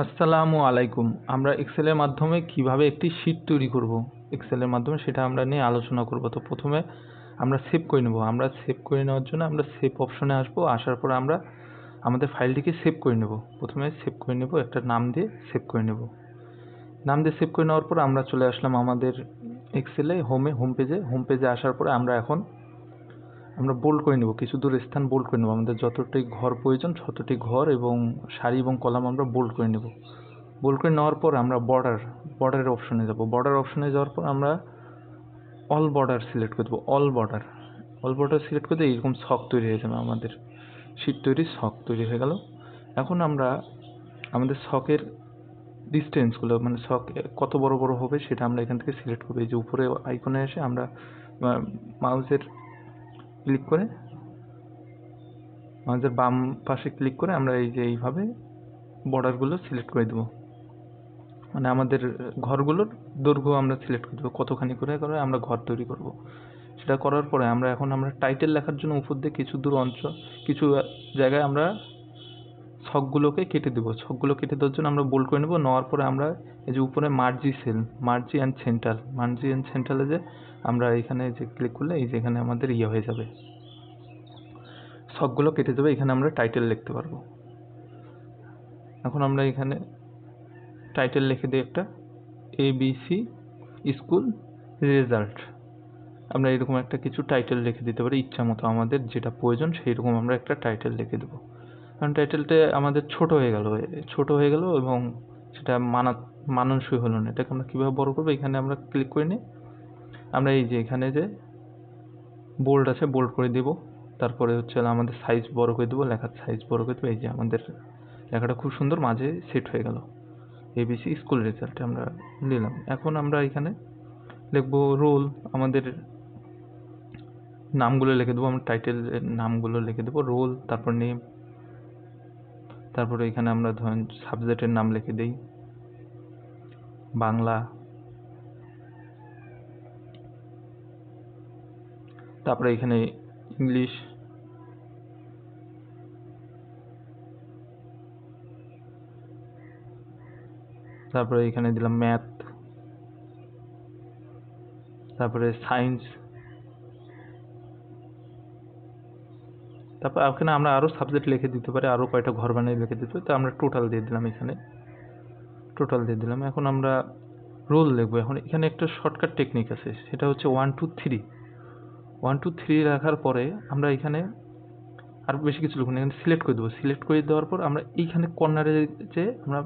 আসসালামু আলাইকুম। আমরা এক্সেলের মাধ্যমে কিভাবে একটি শীট তৈরি করব, এক্সেলের মাধ্যমে সেটা আমরা নিয়ে আলোচনা করব। তো প্রথমে আমরা সেভ করে নেব। আমরা সেভ করে নেওয়ার জন্য আমরা সেভ অপশনে আসবো। আসার পর আমরা আমাদের ফাইলটিকে সেভ করে নেব। প্রথমে সেভ করে নেব, একটা নাম দিয়ে সেভ করে নেব। নাম দিয়ে সেভ করে নেওয়ার পর আমরা চলে আসলাম আমাদের এক্সেলে হোম পেজে আসার পরে আমরা বোল্ড করে নেব, কিছু দূর স্থান বোল্ড করে নেব। আমাদের যতটি ঘর প্রয়োজন ততটি ঘর এবং সারি এবং কলাম আমরা বোল্ড করে নেব। বোল্ড করে নেওয়ার পর আমরা বর্ডারের অপশনে যাব। বর্ডার অপশনে যাওয়ার পর আমরা অল বর্ডার সিলেক্ট করে দেবো। অল বর্ডার সিলেক্ট করে দিয়ে এরকম ছক তৈরি হয়ে যাবে, আমাদের শীট তৈরির ছক তৈরি হয়ে গেল। এখন আমরা আমাদের ছকের ডিস্টেন্সগুলো, মানে ছক কত বড় বড় হবে সেটা আমরা এখান থেকে সিলেক্ট করবো। এই যে উপরে আইকনে এসে আমরা মাউসের বাম পাশে ক্লিক করে আমরা এই যে এইভাবে বর্ডারগুলো সিলেক্ট করে দেবো। মানে আমাদের ঘরগুলোর দৈর্ঘ্য আমরা সিলেক্ট করে দেবো, কতখানি করে আমরা ঘর তৈরি করব। সেটা করার পরে আমরা টাইটেল লেখার জন্য উপর দিয়ে কিছু জায়গায় আমরা ছকগুলোকে কেটে দেবো। ছকগুলো কেটে দেওয়ার জন্য আমরা বোল্ড করে নেবো। নেওয়ার পরে আমরা এই যে উপরে মার্জি অ্যান্ড সেন্ট্রালে যে আমরা এখানে যে ক্লিক করলে এই যে এখানে আমাদের হয়ে যাবে, ছকগুলো কেটে যাবে। এখানে আমরা টাইটেল লিখতে পারবো। এখন আমরা এখানে টাইটেল লিখে দিই একটা ABC স্কুল রেজাল্ট। আমরা এরকম একটা কিছু টাইটেল লিখে দিতে পারি, ইচ্ছা মতো আমাদের যেটা প্রয়োজন সেই রকম আমরা একটা টাইটেল লিখে দেবো। কারণ টাইটেলটা আমাদের ছোট হয়ে গেল এবং সেটা মানানসই হলো না। এটাকে আমরা কীভাবে বড় করবো, এখানে আমরা ক্লিক করে নিই। আমরা এই যে এখানে যে বোল্ড আছে বোল্ড করে দেবো। তারপরে আমাদের সাইজ বড় করে দেবো, লেখার সাইজ বড় করে দেবো। এই যে আমাদের লেখাটা খুব সুন্দর মাঝে সেট হয়ে গেল, ABC স্কুল রেজাল্ট আমরা নিলাম। এখন আমরা এখানে লিখবো রোল, আমাদের নামগুলো লিখে দেবো। আমরা টাইটেলের নামগুলো লিখে দেবো, রোল, তারপর নেম, তারপরে এখানে আমরা ধরেন সাবজেক্টের নাম লিখে দিই বাংলা, তারপরে এখানে ইংলিশ, তারপরে এখানে দিলাম ম্যাথ, তারপরে সায়েন্স, তারপর এখানে আমরা আরও সাবজেক্ট লিখে দিতে পারি, আরও কয়টা ঘর বানিয়ে লিখে দিতে পারি। তো আমরা টোটাল দিয়ে দিলাম, এখন আমরা রোল লিখবো। এখন এখানে একটা শর্টকাট টেকনিক আছে, সেটা হচ্ছে 1 2 3 রাখার পরে আমরা এখানে আর বেশি কিছু লিখুন, এখানে সিলেক্ট করে দেবো। সিলেক্ট করে দেওয়ার পর আমরা এইখানে কর্নারে যে আমরা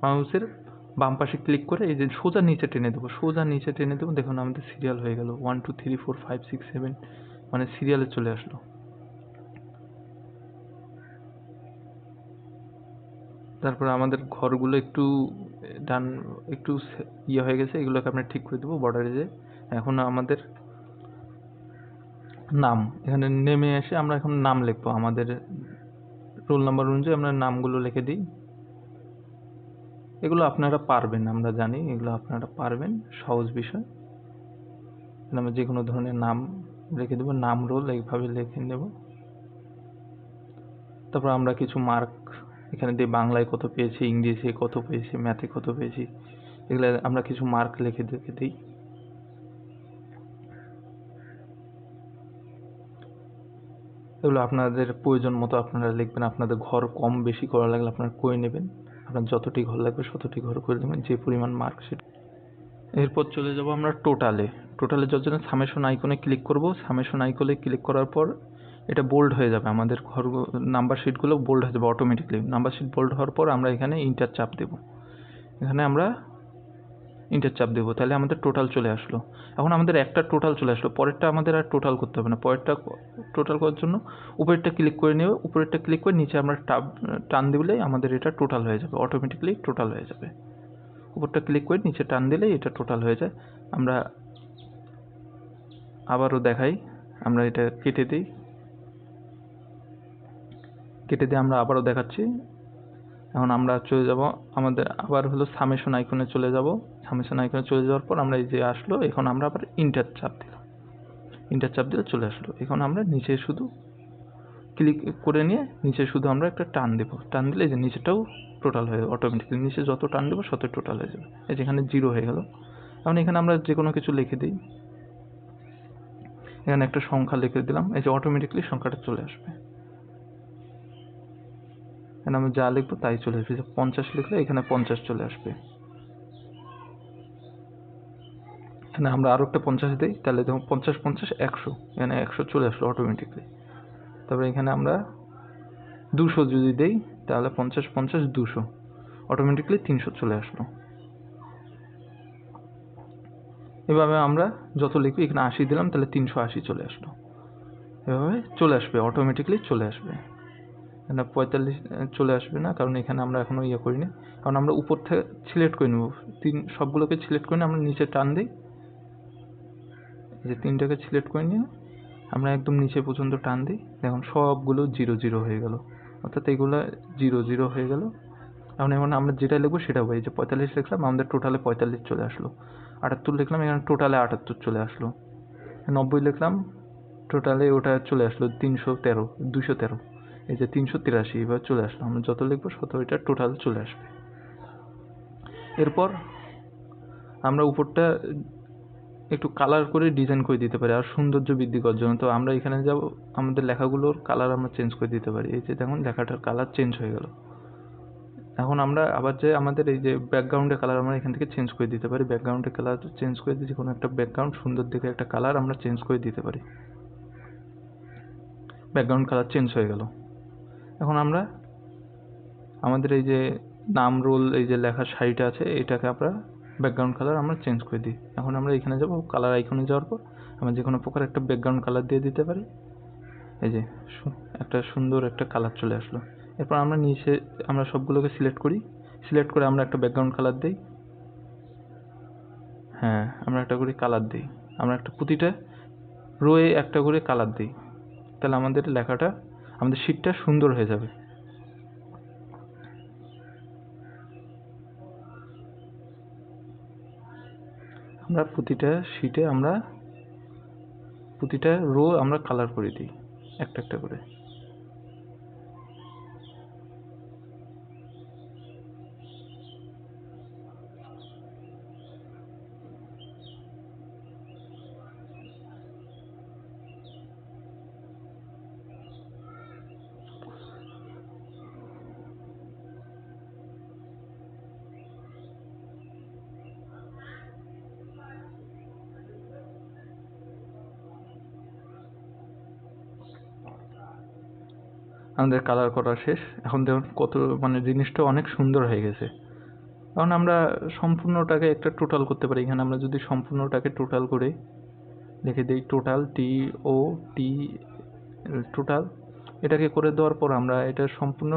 মাউসের বাম পাশে ক্লিক করে এই যে সোজা নিচে টেনে দেবো। দেখুন আমাদের সিরিয়াল হয়ে গেল 1 2 3 4 5 6 7, মানে সিরিয়ালে চলে আসলো। তারপরে আমাদের ঘরগুলো একটু হয়ে গেছে, এগুলোকে আমরা ঠিক করে দেবো বর্ডারে যে। এখন আমাদের নাম, এখানে নেমে এসে আমরা এখন নাম লিখবো। আমাদের রোল নাম্বার অনুযায়ী আমরা নামগুলো লিখে দিই। এগুলো আপনারা পারবেন, আমরা জানি এগুলো আপনারা পারবেন, সহজ বিষয়। আমরা যে কোনো ধরনের নাম লিখে দেবো, নাম রোল এইভাবে লিখে নেব। তারপর আমরা কিছু মার্ক এখানে দিই, বাংলায় কত পেয়েছি, ইংরেজি কত পেয়েছি, ম্যাথে কত পেয়েছি, এগুলো আমরা কিছু মার্ক লিখে দিই। এগুলো আপনাদের প্রয়োজন মতো আপনারা লিখবেন। আপনাদের ঘর কম বেশি করা লাগলে আপনারা করে নেবেন। আপনার যতটি ঘর লাগবে ততটি ঘর করে নেবেন, যে পরিমাণ মার্ক সেটা। এরপর চলে যাব আমরা টোটালে যাওয়ার জন্য সামেশন আইকনে ক্লিক করব। সামেশন আইকনে ক্লিক করার পর এটা বোল্ড হয়ে যাবে, আমাদের ঘর নাম্বার শিটগুলো বোল্ড হয়ে যাবে অটোমেটিকলি। নাম্বার শিট বোল্ড হওয়ার পর আমরা এখানে ইন্টার চাপ দেবো। তাহলে আমাদের টোটাল চলে আসলো। এখন আমাদের একটা টোটাল চলে আসলো, পরেরটা আমাদের আর টোটাল করতে হবে না। পরেরটা টোটাল করার জন্য উপরেরটা ক্লিক করে নেবে, উপরেরটা ক্লিক করে নিচে আমরা টান দিলেই আমাদের এটা টোটাল হয়ে যাবে, অটোমেটিকলি টোটাল হয়ে যাবে। উপরটা ক্লিক করে নিচে টান দিলেই এটা টোটাল হয়ে যায়। আমরা আবারও দেখাই, আমরা এটা কেটে দিই, আমরা আবারও দেখাচ্ছি। এখন আমরা চলে যাব, আমাদের আবার হলো সামেশন আইকনে চলে যাব। সামেশন আইকনে চলে যাওয়ার পর আমরা এই যে আসলো, এখন আমরা আবার ইন্টার চাপ দিলে চলে আসলো। এখন আমরা নিচে শুধু ক্লিক করে নিয়ে নিচে শুধু আমরা একটা টান দেবো, টান দিলে এই যে নিচেটাও টোটাল হয়ে যাবে অটোমেটিক্যালি, নিচে যত টান দেবো ততই টোটাল হয়ে যাবে। এই যেখানে 0 হয়ে গেল। এখন এখানে আমরা যে কোনো কিছু লিখে দিই, এখানে একটা সংখ্যা লিখে দিলাম, এই যে অটোমেটিক্যালি সংখ্যাটা চলে আসবে। এখানে আমরা যা লিখবো তাই চলে আসবে। 50 লিখলে এখানে 50 চলে আসবে। এখানে আমরা আরো একটা 50 দিই, তাহলে দেখুন 50 50 100, এখানে 100 চলে আসলো অটোমেটিক্যালি। তারপরে এখানে আমরা 200 যদি দেই, তাহলে 50 50 200, অটোমেটিক্যালি 300 চলে আসলো। এভাবে আমরা যত লিখবি, এখানে 80 দিলাম তাহলে 380 চলে আসলো। এভাবে চলে আসবে, অটোমেটিক্যালি চলে আসবে। এখানে 45 চলে আসবে না, কারণ এখানে আমরা এখনো করিনি। কারণ আমরা উপর থেকে সিলেক্ট করে নেব, সবগুলোকে সিলেক্ট করে নিয়ে আমরা নিচে টান দিই, যে 3টাকে সিলেক্ট করে নিয়ে আমরা একদম নিচে পর্যন্ত টান দিই, দেখুন সবগুলো 0 0 হয়ে গেল, অর্থাৎ এইগুলো 0 0 হয়ে গেল। এখন আমরা যেটা লিখবো সেটা হবে, এই যে 45 লিখলাম, আমাদের টোটালে 45 চলে আসলো। 78 লিখলাম, এখানে টোটালে 78 চলে আসলো। 90 লিখলাম, টোটালে ওটা চলে আসলো 313 213, এই যে 383 এবার চলে আসলো। আমরা যত লিখবো তত এটা টোটাল চলে আসবে। এরপর আমরা উপরটা একটু কালার করে ডিজাইন করে দিতে পারি আর সৌন্দর্য বৃদ্ধি করার জন্য। তো আমরা এখানে যাব, আমাদের লেখাগুলোর কালার আমরা চেঞ্জ করে দিতে পারি। এই যে দেখুন লেখাটার কালার চেঞ্জ হয়ে গেল। এখন আমরা আবার যে আমাদের এই যে ব্যাকগ্রাউন্ডের কালার আমরা এখান থেকে চেঞ্জ করে দিতে পারি। ব্যাকগ্রাউন্ডের কালার চেঞ্জ করে দিতে, কোনো একটা ব্যাকগ্রাউন্ড সুন্দর দেখে একটা কালার আমরা চেঞ্জ করে দিতে পারি। ব্যাকগ্রাউন্ড কালার চেঞ্জ হয়ে গেল। এখন আমরা আমাদের এই যে নাম রোল এই যে লেখার শাড়িটা আছে, এটাকে আমরা ব্যাকগ্রাউন্ড কালার আমরা চেঞ্জ করে দিই। এখন আমরা এখানে যাব, কালার আইকনে যাওয়ার পর আমরা যে কোনো প্রকার একটা ব্যাকগ্রাউন্ড কালার দিয়ে দিতে পারি। এই যে একটা সুন্দর একটা কালার চলে আসলো। এরপর আমরা নিচে আমরা সবগুলোকে সিলেক্ট করি, সিলেক্ট করে আমরা একটা ব্যাকগ্রাউন্ড কালার দিই। হ্যাঁ, আমরা একটা করে কালার দিই, আমরা একটা প্রতিটা রোয়ে একটা করে কালার দিই, তাহলে আমাদের লেখাটা, আমাদের শীটটা সুন্দর হয়ে যাবে। আমরা প্রতিটা শীটে আমরা প্রতিটা রো আমরা কালার করে দিই একটা একটা করে। আমাদের কালার করা শেষ। এখন দেখুন কত জিনিসটা অনেক সুন্দর হয়ে গেছে। এখন আমরা সম্পূর্ণটাকে একটা টোটাল করতে পারি। এখানে আমরা যদি সম্পূর্ণটাকে টোটাল করে লিখে দিই, টোটাল TOT টোটাল, এটাকে করে দেওয়ার পর আমরা এটা সম্পূর্ণ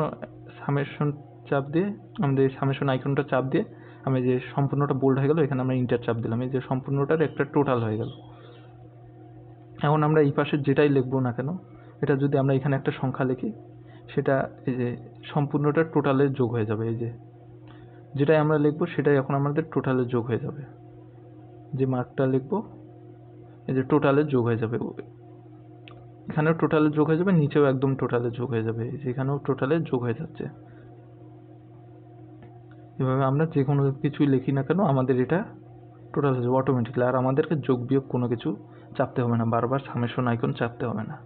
সামেশন চাপ দিয়ে, আমাদের এই সামেশন আইকনটা চাপ দিয়ে আমি যে সম্পূর্ণটা বোল্ড হয়ে গেল, এখানে আমরা ইন্টার চাপ দিলাম, এই যে সম্পূর্ণটার একটা টোটাল হয়ে গেল। এখন আমরা এই পাশে যেটাই লিখবো না কেন, এটা যদি আমরা এখানে একটা সংখ্যা লিখি, সেটা এই যে সম্পূর্ণটা টোটালে যোগ হয়ে যাবে। এই যে যেটাই আমরা লিখবো সেটাই এখন আমাদের টোটালে যোগ হয়ে যাবে। যে মার্কটা লিখবো এই যে টোটালে যোগ হয়ে যাবে, এখানেও টোটালে যোগ হয়ে যাবে, নিচেও একদম টোটালে যোগ হয়ে যাবে, এখানেও টোটালে যোগ হয়ে যাচ্ছে। এভাবে আমরা যে কোনো কিছুই লিখি না কেন, আমাদের এটা টোটাল হয়ে যাবে অটোমেটিক্যালি, আর আমাদেরকে যোগ বিয়োগ কোনো কিছু চাপতে হবে না, বারবার সামেশন আইকন চাপতে হবে না।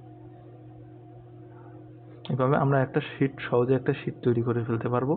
এভাবে আমরা একটা শীট, সহজে একটা শীট তৈরি করে ফেলতে পারবো।